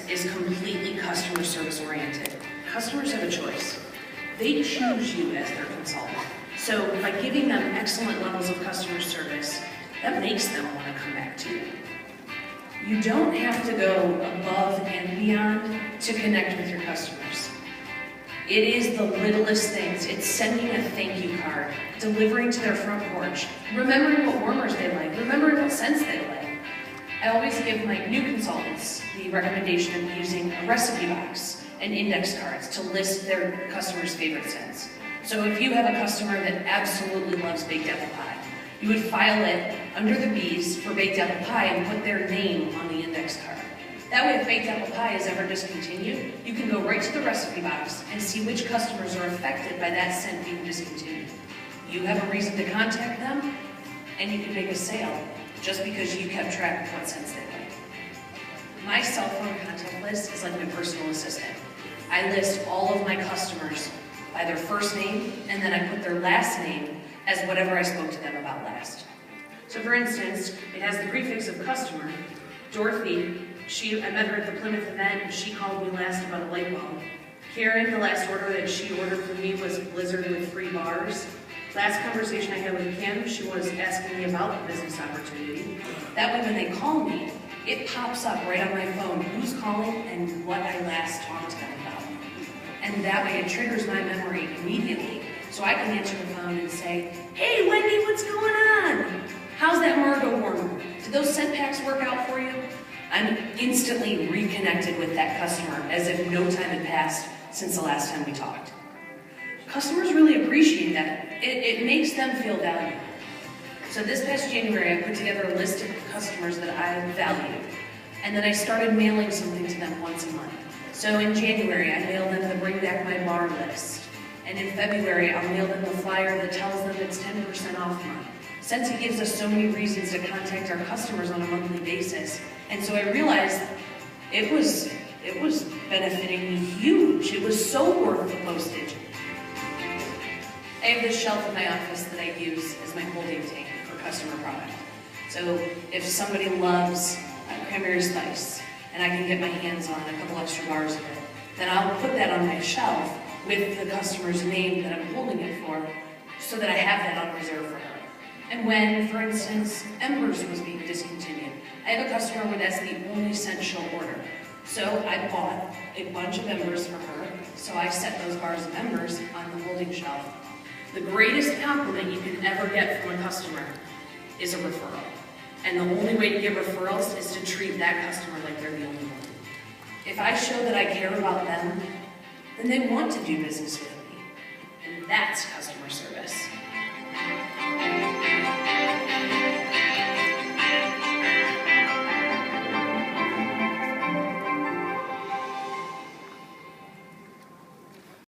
is completely customer service oriented. Customers have a choice. They choose you as their consultant. So by giving them excellent levels of customer service, that makes them want to come back to you. You don't have to go above and beyond to connect with your customers. It is the littlest things. It's sending a thank you card, delivering to their front porch, remembering what warmers they like, remembering what scents they like. I always give my new consultants the recommendation of using a recipe box and index cards to list their customers' favorite scents. So if you have a customer that absolutely loves baked apple pie, you would file it under the B's for baked apple pie and put their name on the index card. That way, if baked apple pie is ever discontinued, you can go right to the recipe box and see which customers are affected by that scent being discontinued. You have a reason to contact them, and you can make a sale just because you kept track of what scents they like. My cell phone contact list is like my personal assistant. I list all of my customers by their first name, and then I put their last name as whatever I spoke to them about last. So for instance, it has the prefix of customer. Dorothy, I met her at the Plymouth event, and she called me last about a light bulb. Karen, the last order that she ordered from me was Blizzard with 3 bars. Last conversation I had with Kim, she was asking me about the business opportunity. That way when they call me, it pops up right on my phone who's calling and what I last talked to them about. And that way it triggers my memory immediately, so I can answer the phone and say, "Hey Wendy, what's going on? How's that Margot warmer? Did those scent packs work out for you?" I'm instantly reconnected with that customer as if no time had passed since the last time we talked. Customers really appreciate that. It makes them feel valued. So this past January, I put together a list of customers that I valued, and then I started mailing something to them once a month. So in January, I mailed them the Bring Back My Bar list, and in February, I'll mail them the flyer that tells them it's 10% off month. Scentsy gives us so many reasons to contact our customers on a monthly basis, and so I realized it was benefiting me huge. It was so worth the postage. I have this shelf in my office that I use as my holding tank for customer product. So if somebody loves cranberry spice and I can get my hands on a couple extra bars of it, then I'll put that on my shelf with the customer's name that I'm holding it for so that I have that on reserve for her. And when, for instance, Embers was being discontinued, I have a customer where that's the only scent she'll order. So I bought a bunch of Embers for her, so I set those bars of Embers on the holding shelf. The greatest compliment you can ever get from a customer is a referral. And the only way to get referrals is to treat that customer like they're the only one. If I show that I care about them, then they want to do business with me. And that's customer service.